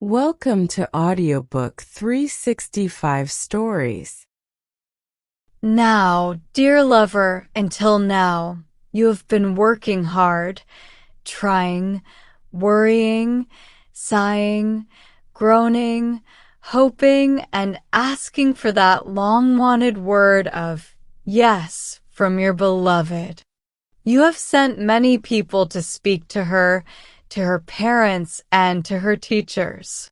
Welcome to Audiobook 365 Stories. Now, dear lover, until now, you have been working hard, trying, worrying, sighing, groaning, hoping, and asking for that long-wanted word of yes from your beloved. You have sent many people to speak to her parents, and to her teachers.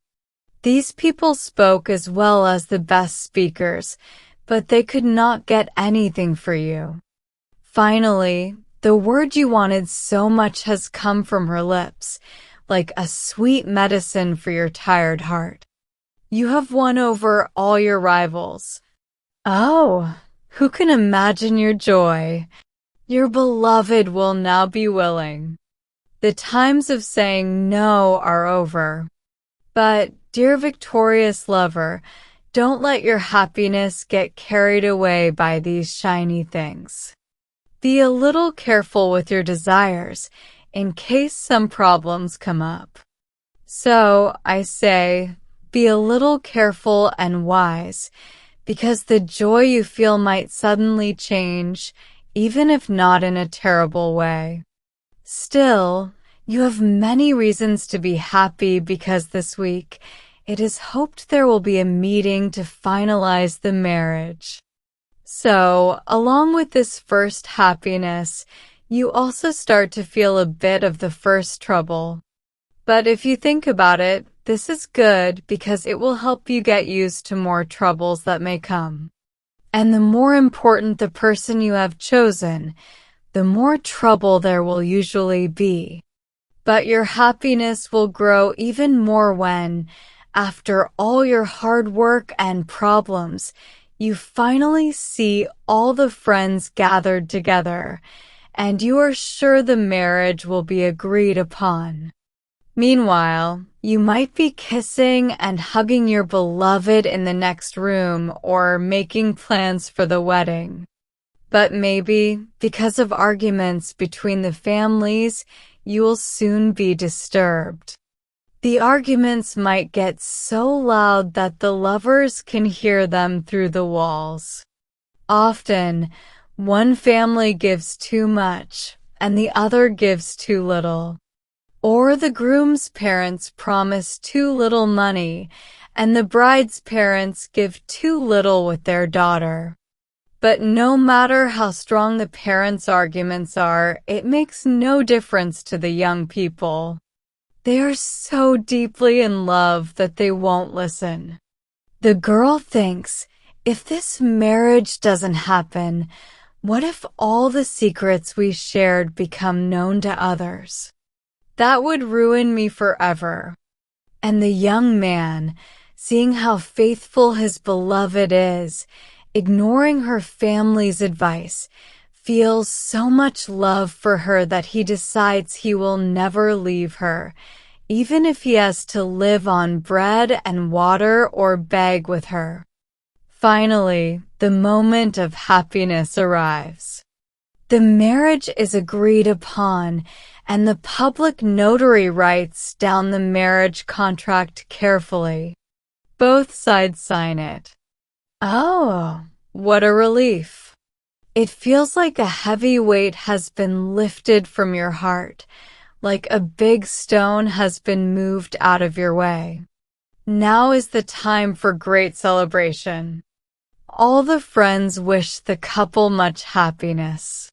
These people spoke as well as the best speakers, but they could not get anything for you. Finally, the word you wanted so much has come from her lips, like a sweet medicine for your tired heart. You have won over all your rivals. Oh, who can imagine your joy? Your beloved will now be willing. The times of saying no are over. But, dear victorious lover, don't let your happiness get carried away by these shiny things. Be a little careful with your desires in case some problems come up. So, I say, be a little careful and wise, because the joy you feel might suddenly change, even if not in a terrible way. Still, you have many reasons to be happy because this week it is hoped there will be a meeting to finalize the marriage. So, along with this first happiness, you also start to feel a bit of the first trouble. But if you think about it, this is good because it will help you get used to more troubles that may come. And the more important the person you have chosen, the more trouble there will usually be. But your happiness will grow even more when, after all your hard work and problems, you finally see all the friends gathered together, and you are sure the marriage will be agreed upon. Meanwhile, you might be kissing and hugging your beloved in the next room or making plans for the wedding. But maybe, because of arguments between the families, you will soon be disturbed. The arguments might get so loud that the lovers can hear them through the walls. Often, one family gives too much, and the other gives too little. Or the groom's parents promise too little money, and the bride's parents give too little with their daughter. But no matter how strong the parents' arguments are, it makes no difference to the young people. They are so deeply in love that they won't listen. The girl thinks, if this marriage doesn't happen, what if all the secrets we shared become known to others? That would ruin me forever. And the young man, seeing how faithful his beloved is, ignoring her family's advice, feels so much love for her that he decides he will never leave her, even if he has to live on bread and water or beg with her. Finally, the moment of happiness arrives. The marriage is agreed upon, and the public notary writes down the marriage contract carefully. Both sides sign it. Oh, what a relief. It feels like a heavy weight has been lifted from your heart, like a big stone has been moved out of your way. Now is the time for great celebration. All the friends wish the couple much happiness.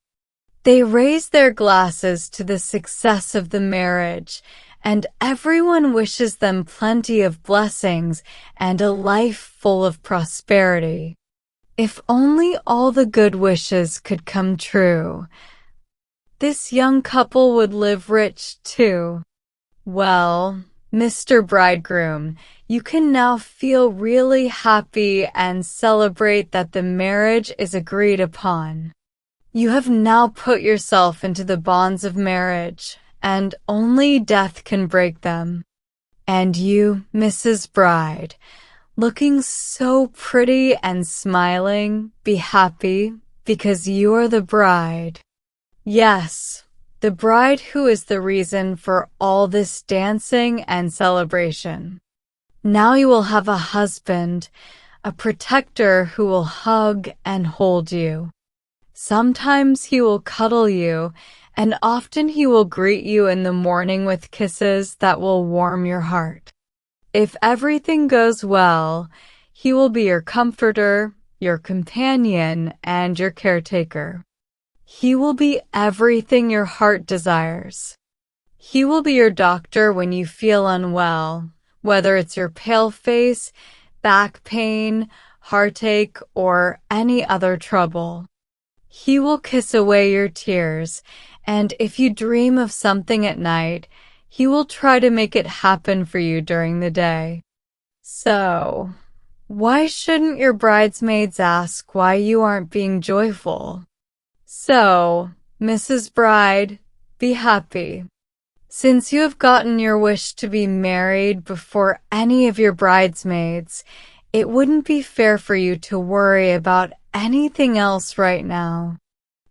They raise their glasses to the success of the marriage, and everyone wishes them plenty of blessings and a life full of prosperity. If only all the good wishes could come true. This young couple would live rich too. Well, Mr. Bridegroom, you can now feel really happy and celebrate that the marriage is agreed upon. You have now put yourself into the bonds of marriage, and only death can break them. And you, Mrs. Bride, looking so pretty and smiling, be happy because you are the bride. Yes, the bride who is the reason for all this dancing and celebration. Now you will have a husband, a protector who will hug and hold you. Sometimes he will cuddle you, and often he will greet you in the morning with kisses that will warm your heart. If everything goes well, he will be your comforter, your companion, and your caretaker. He will be everything your heart desires. He will be your doctor when you feel unwell, whether it's your pale face, back pain, heartache, or any other trouble. He will kiss away your tears, and if you dream of something at night, he will try to make it happen for you during the day. So, why shouldn't your bridesmaids ask why you aren't being joyful? So, Mrs. Bride, be happy. Since you have gotten your wish to be married before any of your bridesmaids, it wouldn't be fair for you to worry about anything else right now.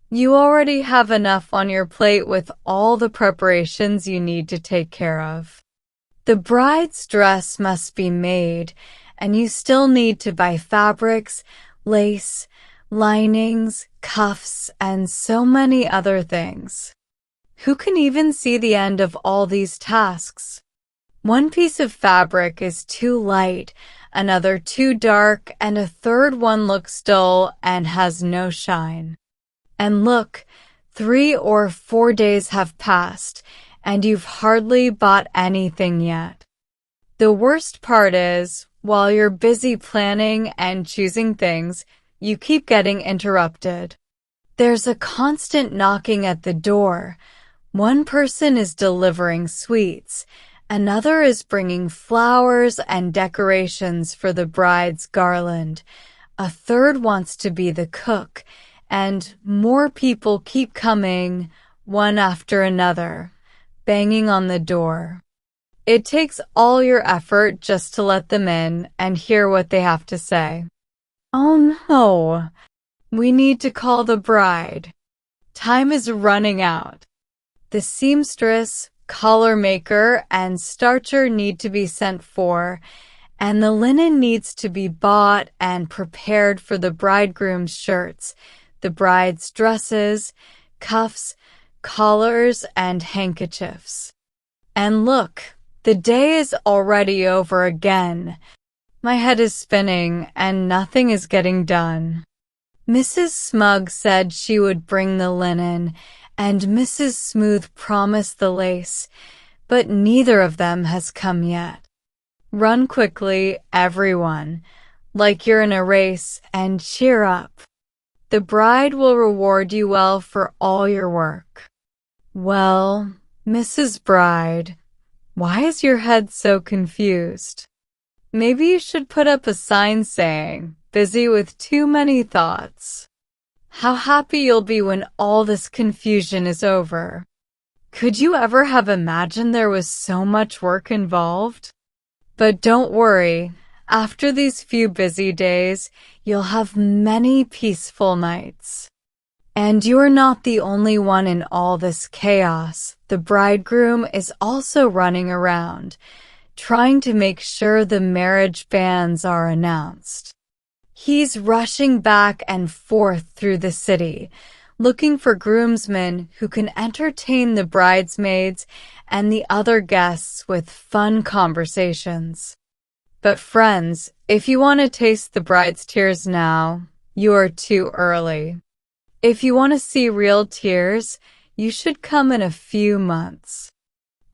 You already have enough on your plate with all the preparations you need to take care of. The bride's dress must be made, and you still need to buy fabrics, lace, linings, cuffs, and so many other things. Who can even see the end of all these tasks? One piece of fabric is too light, another too dark, and a third one looks dull and has no shine. And look, 3 or 4 days have passed, and you've hardly bought anything yet. The worst part is, while you're busy planning and choosing things, you keep getting interrupted. There's a constant knocking at the door. One person is delivering sweets, another is bringing flowers and decorations for the bride's garland, a third wants to be the cook, and more people keep coming, one after another, banging on the door. It takes all your effort just to let them in and hear what they have to say. Oh no, we need to call the bride. Time is running out. The seamstress, collar maker, and starcher need to be sent for, and the linen needs to be bought and prepared for the bridegroom's shirts, the bride's dresses, cuffs, collars, and handkerchiefs. And look, the day is already over again. My head is spinning, and nothing is getting done. Mrs. Smug said she would bring the linen, and Mrs. Smooth promised the lace, but neither of them has come yet. Run quickly, everyone, like you're in a race, and cheer up. The bride will reward you well for all your work. Well, Mrs. Bride, why is your head so confused? Maybe you should put up a sign saying, busy with too many thoughts. How happy you'll be when all this confusion is over. Could you ever have imagined there was so much work involved? But don't worry, after these few busy days, you'll have many peaceful nights. And you're not the only one in all this chaos. The bridegroom is also running around, trying to make sure the marriage banns are announced. He's rushing back and forth through the city, looking for groomsmen who can entertain the bridesmaids and the other guests with fun conversations. But friends, if you want to taste the bride's tears now, you are too early. If you want to see real tears, you should come in a few months.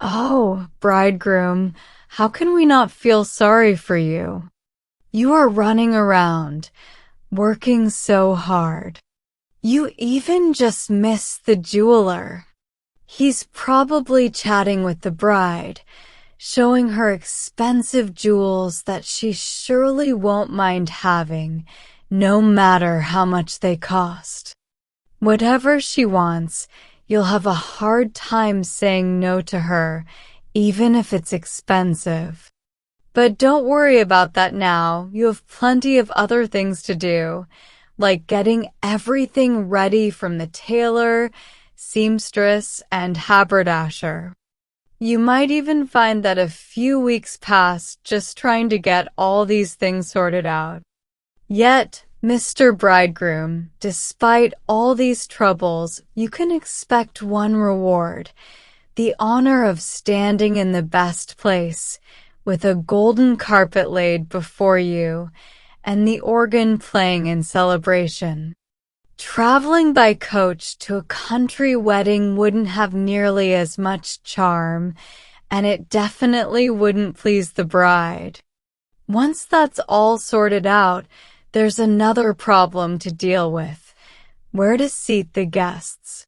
Oh, bridegroom, how can we not feel sorry for you? You are running around, working so hard. You even just missed the jeweler. He's probably chatting with the bride, showing her expensive jewels that she surely won't mind having, no matter how much they cost. Whatever she wants, you'll have a hard time saying no to her, even if it's expensive. But don't worry about that now. You have plenty of other things to do, like getting everything ready from the tailor, seamstress, and haberdasher. You might even find that a few weeks pass just trying to get all these things sorted out. Yet, Mr. Bridegroom, despite all these troubles, you can expect one reward, the honor of standing in the best place, with a golden carpet laid before you, and the organ playing in celebration. Traveling by coach to a country wedding wouldn't have nearly as much charm, and it definitely wouldn't please the bride. Once that's all sorted out, there's another problem to deal with: where to seat the guests.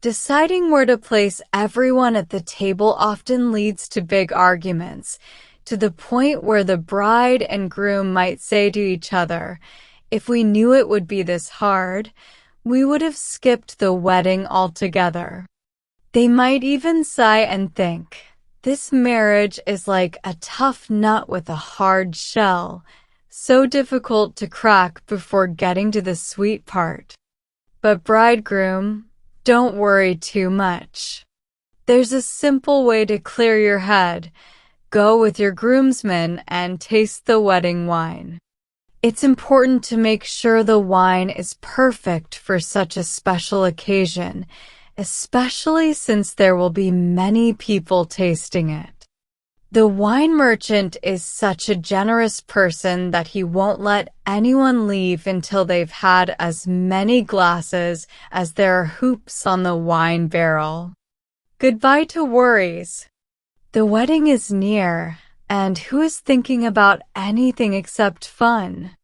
Deciding where to place everyone at the table often leads to big arguments, to the point where the bride and groom might say to each other, "If we knew it would be this hard, we would have skipped the wedding altogether." They might even sigh and think, "This marriage is like a tough nut with a hard shell, so difficult to crack before getting to the sweet part." But bridegroom, don't worry too much. There's a simple way to clear your head. Go with your groomsmen and taste the wedding wine. It's important to make sure the wine is perfect for such a special occasion, especially since there will be many people tasting it. The wine merchant is such a generous person that he won't let anyone leave until they've had as many glasses as there are hoops on the wine barrel. Goodbye to worries. The wedding is near, and who is thinking about anything except fun?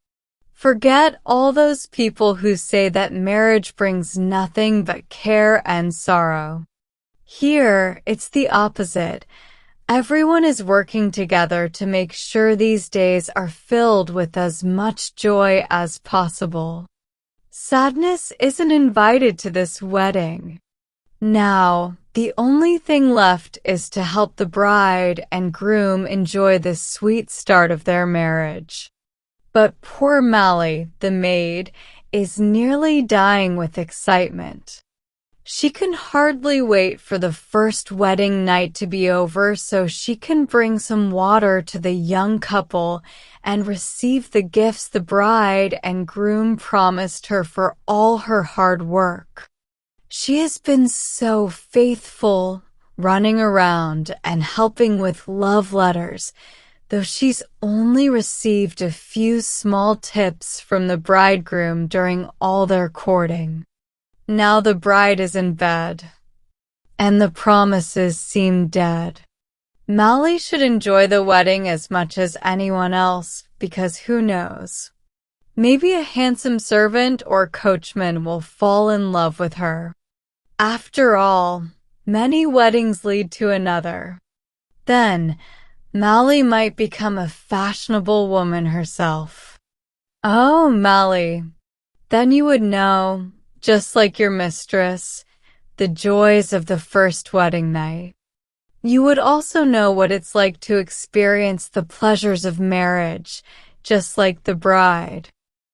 Forget all those people who say that marriage brings nothing but care and sorrow. Here, it's the opposite. Everyone is working together to make sure these days are filled with as much joy as possible. Sadness isn't invited to this wedding. Now, the only thing left is to help the bride and groom enjoy the sweet start of their marriage. But poor Mally, the maid, is nearly dying with excitement. She can hardly wait for the first wedding night to be over so she can bring some water to the young couple and receive the gifts the bride and groom promised her for all her hard work. She has been so faithful, running around and helping with love letters, though she's only received a few small tips from the bridegroom during all their courting. Now the bride is in bed, and the promises seem dead. Mally should enjoy the wedding as much as anyone else, because who knows? Maybe a handsome servant or coachman will fall in love with her. After all, many weddings lead to another. Then, Mally might become a fashionable woman herself. Oh, Mally, then you would know, just like your mistress, the joys of the first wedding night. You would also know what it's like to experience the pleasures of marriage, just like the bride.